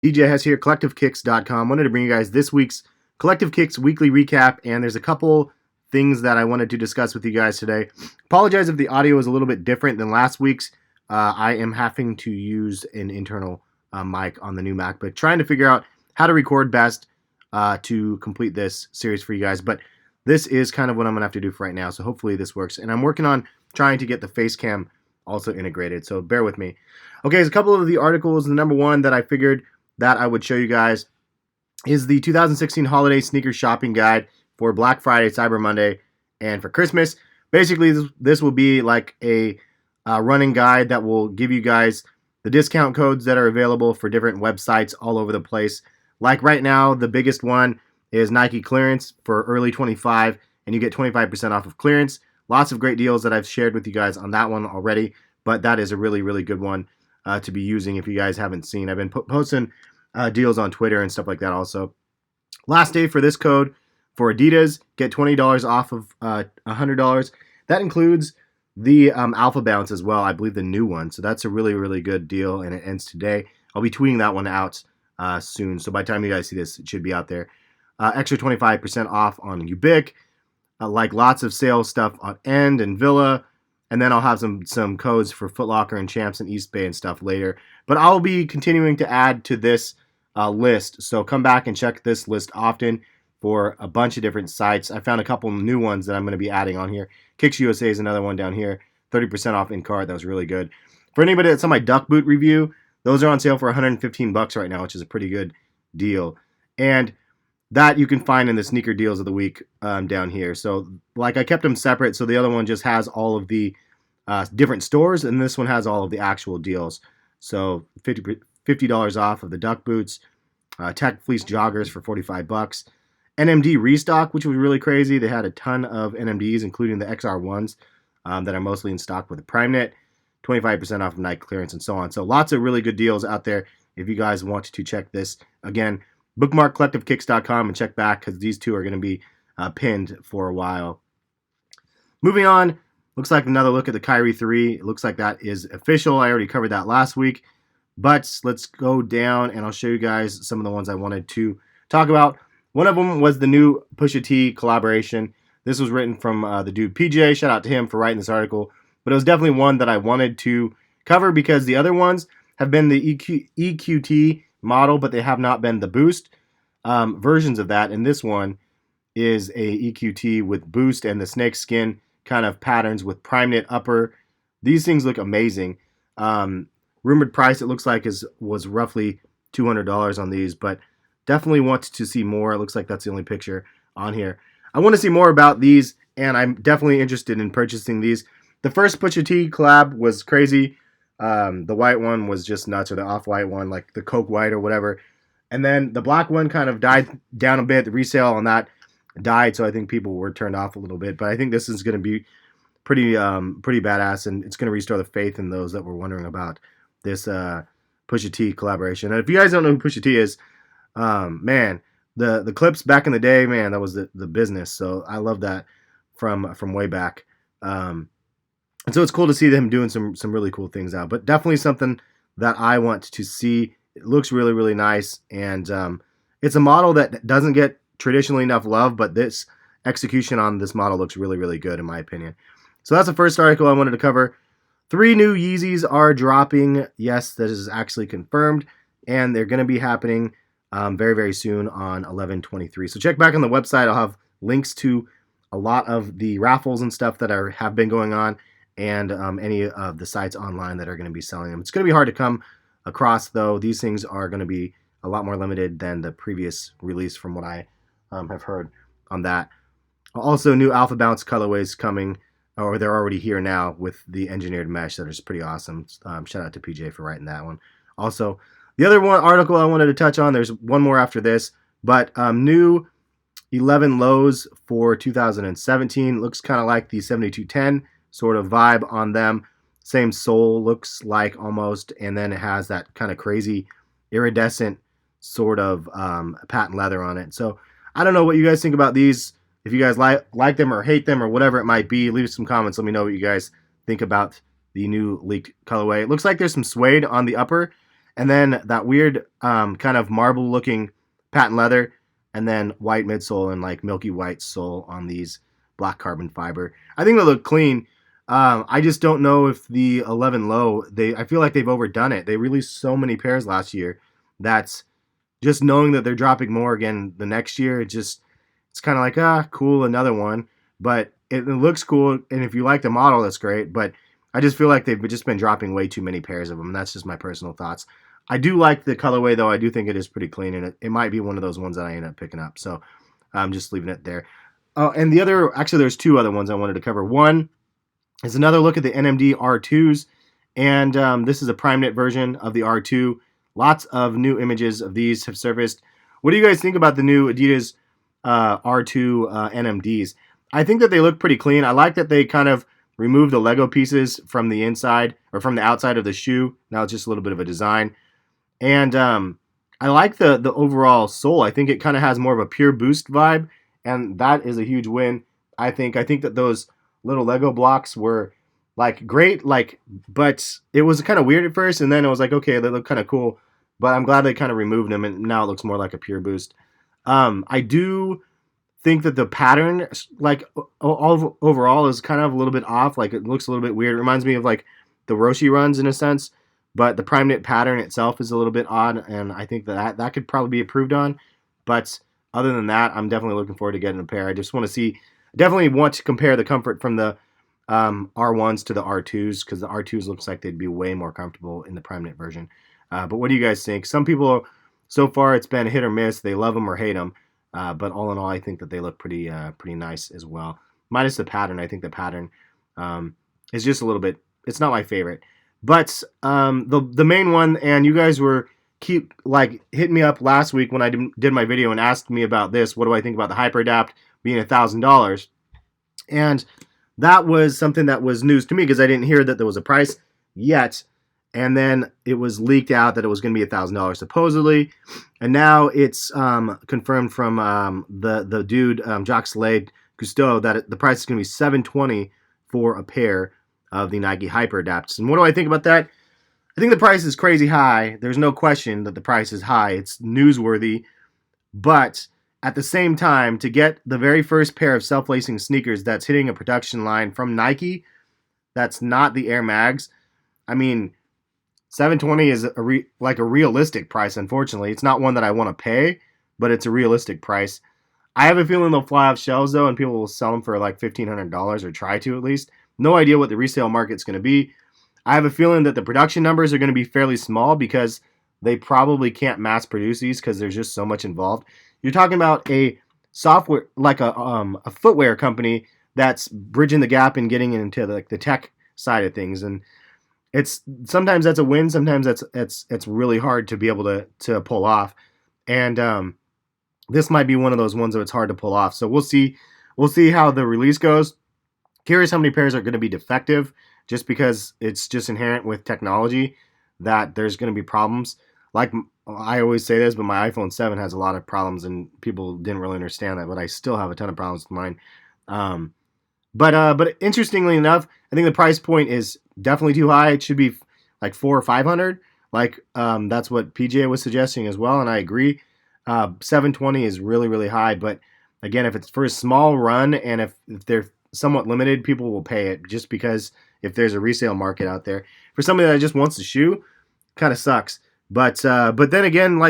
DJ Hess here, COLLECTIVEKICKS.com. Wanted to bring you guys this week's Collective Kicks weekly recap, and there's a couple things that I wanted to discuss with you guys today. Apologize if the audio is a little bit different than last week's. I am having to use an internal mic on the new Mac, but trying to figure out how to record best to complete this series for you guys. But this is kind of what I'm going to have to do for right now, so hopefully this works. And I'm working on trying to get the face cam also integrated, so bear with me. Okay, there's a couple of the articles. The number one that I figured that I would show you guys is the 2016 Holiday Sneaker Shopping Guide for Black Friday, Cyber Monday, and for Christmas. Basically, this will be like a running guide that will give you guys the discount codes that are available for different websites all over the place. Like right now, the biggest one is Nike clearance for early 25, and you get 25% off of clearance. Lots of great deals that I've shared with you guys on that one already, but that is a really, really good one to be using if you guys haven't seen. I've been posting deals on Twitter and stuff like that also. Last day for this code for Adidas, get $20 off of $100. That includes the Alpha Bounce as well, I believe the new one. So that's a really, really good deal, and it ends today. I'll be tweeting that one out soon. So by the time you guys see this, it should be out there. Extra 25% off on Ubiq. Like lots of sales stuff on End and Villa. And then I'll have some codes for Foot Locker and Champs and East Bay and stuff later. But I'll be continuing to add to this list. So come back and check this list often for a bunch of different sites. I found a couple new ones that I'm going to be adding on here. Kicks USA is another one down here. 30% off in cart. That was really good. For anybody that's on my Duck Boot review, those are on sale for $115 right now, which is a pretty good deal. And that you can find in the sneaker deals of the week down here. So like I kept them separate. So the other one just has all of the different stores, and this one has all of the actual deals. So $50 off of the Duck Boots, Tech Fleece joggers for $45. NMD restock, which was really crazy. They had a ton of NMDs, including the XR1s that are mostly in stock with the PrimeNet. 25% off of Nike clearance and so on. So lots of really good deals out there if you guys want to check this. Again, bookmark COLLECTIVEKICKS.com and check back because these two are going to be pinned for a while. Moving on, looks like another look at the Kyrie 3. It looks like that is official. I already covered that last week. But let's go down and I'll show you guys some of the ones I wanted to talk about. One of them was the new Pusha T collaboration. This was written from the dude PJ. Shout out to him for writing this article. But it was definitely one that I wanted to cover because the other ones have been the EQT model, but they have not been the Boost versions of that. And this one is a EQT with Boost and the snake skin kind of patterns with PrimeNet upper. These things look amazing. Rumored price, it looks like, was roughly $200 on these, but definitely want to see more. It looks like that's the only picture on here. I want to see more about these, and I'm definitely interested in purchasing these. The first Pusha T collab was crazy. The white one was just nuts, or the off-white one, like the Coke white or whatever. And then the black one kind of died down a bit. The resale on that died, so I think people were turned off a little bit. But I think this is going to be pretty badass, and it's going to restore the faith in those that were wondering about this Pusha T collaboration. And if you guys don't know who Pusha T is, man, the clips back in the day, man, that was the business. So I love that from way back. And so it's cool to see them doing some really cool things out. But definitely something that I want to see. It looks really, really nice. And it's a model that doesn't get traditionally enough love, but this execution on this model looks really, really good in my opinion. So that's the first article I wanted to cover. 3 new Yeezys are dropping. Yes, that is actually confirmed. And they're going to be happening very, very soon on 11/23. So check back on the website. I'll have links to a lot of the raffles and stuff that have been going on, and any of the sites online that are going to be selling them. It's going to be hard to come across, though. These things are going to be a lot more limited than the previous release from what I have heard on that. Also, new Alpha Bounce colorways coming, or they're already here now with the engineered mesh. That is pretty awesome. Shout out to PJ for writing that one. Also, the other one article I wanted to touch on, there's one more after this, but new 11 lows for 2017. Looks kind of like the 7210 sort of vibe on them. Same sole looks like almost, and then it has that kind of crazy iridescent sort of patent leather on it. So I don't know what you guys think about these. If you guys like them or hate them or whatever it might be, leave some comments. Let me know what you guys think about the new leaked colorway. It looks like there's some suede on the upper, and then that weird kind of marble looking patent leather, and then white midsole and like milky white sole on these black carbon fiber. I think they look clean. I just don't know if the 11 low, I feel like they've overdone it. They released so many pairs last year that's just knowing that they're dropping more again the next year. It's kind of like, cool, another one. But it looks cool, and if you like the model, that's great. But I just feel like they've just been dropping way too many pairs of them. And that's just my personal thoughts. I do like the colorway, though. I do think it is pretty clean, and it might be one of those ones that I end up picking up. So I'm just leaving it there. Oh, and there's two other ones I wanted to cover. One is another look at the NMD R2s, and this is a prime knit version of the R2. Lots of new images of these have surfaced. What do you guys think about the new Adidas R2 NMDs? I think that they look pretty clean. I like that they kind of removed the Lego pieces from the inside or from the outside of the shoe. Now it's just a little bit of a design. And I like the overall sole. I think it kind of has more of a pure boost vibe, and that is a huge win. I think that those little Lego blocks were like great, but it was kind of weird at first, and then it was like, okay, they look kind of cool. But I'm glad they kind of removed them, and now it looks more like a pure boost. I do think that the pattern, like overall, is kind of a little bit off. Like it looks a little bit weird. It reminds me of like the Roshi runs in a sense, but the prime knit pattern itself is a little bit odd, and I think that could probably be improved on. But other than that, I'm definitely looking forward to getting a pair. I just want to see, definitely want to compare the comfort from the R1s to the R2s, because the R2s looks like they'd be way more comfortable in the prime knit version. But what do you guys think? Some people, so far, it's been hit or miss. They love them or hate them. But all in all, I think that they look pretty nice as well. Minus the pattern. I think the pattern is just a little bit, it's not my favorite. But the main one, and you guys were hitting me up last week when I did my video and asked me about this. What do I think about the HyperAdapt being $1,000? And that was something that was news to me because I didn't hear that there was a price yet. And then it was leaked out that it was going to be $1,000 supposedly, and now it's confirmed from the dude Jacques Slade Cousteau that the price is going to be $720 for a pair of the Nike HyperAdapts. And what do I think about that? I think the price is crazy high. There's no question that the price is high. It's newsworthy, but at the same time, to get the very first pair of self-lacing sneakers that's hitting a production line from Nike, that's not the Air Mags. I mean, $720 is a realistic price. Unfortunately, it's not one that I want to pay, but it's a realistic price. I have a feeling they'll fly off shelves though, and people will sell them for like $1,500 or try to at least. No idea what the resale market's going to be. I have a feeling that the production numbers are going to be fairly small because they probably can't mass produce these because there's just so much involved. You're talking about a software, like a footwear company that's bridging the gap and getting into the tech side of things, and it's sometimes that's a win, sometimes it's really hard to be able to pull off, and this might be one of those ones that it's hard to pull off. So we'll see how the release goes. Curious how many pairs are going to be defective, just because it's just inherent with technology that there's going to be problems. Like I always say this, but my iPhone 7 has a lot of problems, and people didn't really understand that, but I still have a ton of problems with mine. But interestingly enough, I think the price point is definitely too high. It should be like $400 or $500. That's what PJ was suggesting as well, and I agree. $720 is really, really high, but again, if it's for a small run and if they're somewhat limited, people will pay it just because if there's a resale market out there. For somebody that just wants the shoe, kind of sucks. But then again,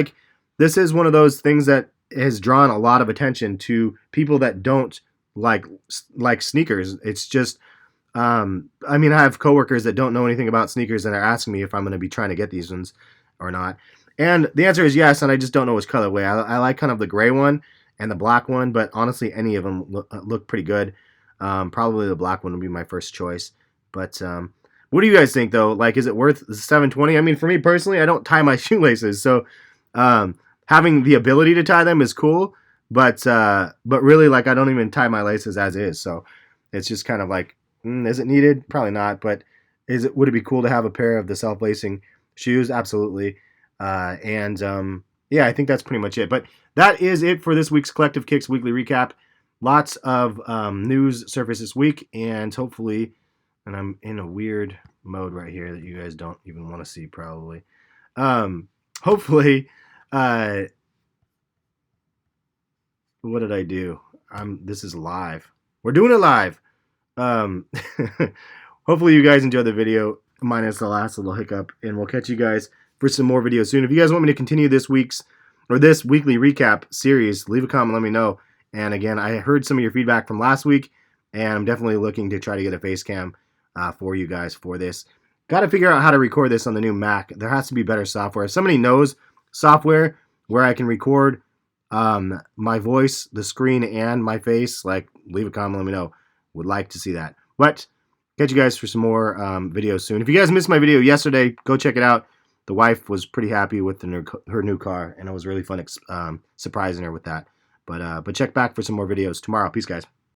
this is one of those things that has drawn a lot of attention to people that don't like sneakers. It's just, I have coworkers that don't know anything about sneakers and are asking me if I'm going to be trying to get these ones or not. And the answer is yes, and I just don't know which colorway. I like kind of the gray one and the black one, but honestly, any of them look pretty good. Probably the black one would be my first choice. But what do you guys think, though? Is it worth $720? I mean, for me personally, I don't tie my shoelaces, so having the ability to tie them is cool. But really, I don't even tie my laces as is. So it's just kind of is it needed? Probably not. But would it be cool to have a pair of the self-lacing shoes? Absolutely. Yeah, I think that's pretty much it. But that is it for this week's Collective Kicks Weekly Recap. Lots of news surfaced this week, and hopefully, and I'm in a weird mode right here that you guys don't even want to see probably. Hopefully, what did I do? This is live. We're doing it live. Hopefully you guys enjoyed the video, minus the last little hiccup, and we'll catch you guys for some more videos soon. If you guys want me to continue this weekly recap series, leave a comment, let me know. And again, I heard some of your feedback from last week, and I'm definitely looking to try to get a face cam for you guys for this. Got to figure out how to record this on the new Mac. There has to be better software. If somebody knows software where I can record my voice, the screen, and my face, like, leave a comment, let me know. Would like to see that. But catch you guys for some more videos soon. If you guys missed my video yesterday, go check it out. The wife was pretty happy with her new car, and it was really fun surprising her with that. But check back for some more videos tomorrow. Peace, guys.